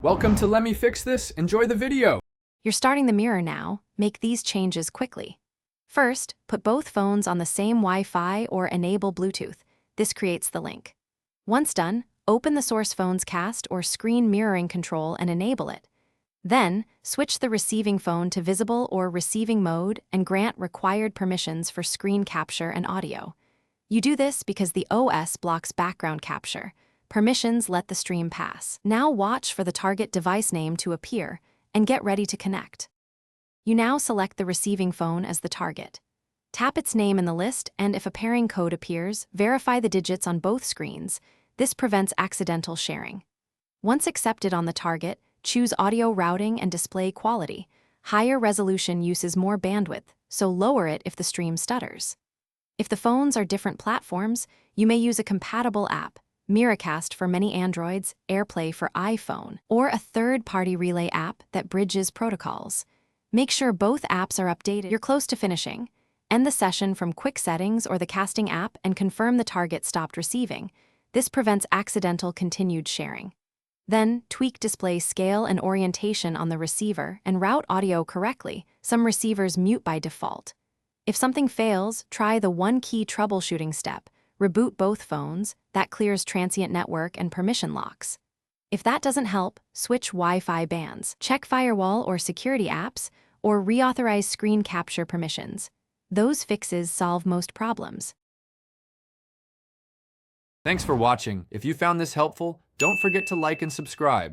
Welcome to Let Me Fix This. Enjoy the video. You're starting the mirror now. Make these changes quickly. First, put both phones on the same Wi-Fi or enable Bluetooth. This creates the link. Once done, open the source phone's cast or screen mirroring control and enable it. Then, switch the receiving phone to visible or receiving mode and grant required permissions for screen capture and audio. You do this because the OS blocks background capture. Permissions let the stream pass. Now watch for the target device name to appear and get ready to connect. You now select the receiving phone as the target. Tap its name in the list, and if a pairing code appears, verify the digits on both screens. This prevents accidental sharing. Once accepted on the target, choose audio routing and display quality. Higher resolution uses more bandwidth, so lower it if the stream stutters. If the phones are different platforms, you may use a compatible app, Miracast for many Androids, AirPlay for iPhone, or a third-party relay app that bridges protocols. Make sure both apps are updated. You're close to finishing. End the session from Quick Settings or the casting app and confirm the target stopped receiving. This prevents accidental continued sharing. Then, tweak display scale and orientation on the receiver and route audio correctly. Some receivers mute by default. If something fails, try the one-key troubleshooting step. Reboot both phones. That clears transient network and permission locks. If that doesn't help, switch Wi-Fi bands. Check firewall or security apps, or reauthorize screen capture permissions. Those fixes solve most problems. Thanks for watching. If you found this helpful, don't forget to like and subscribe.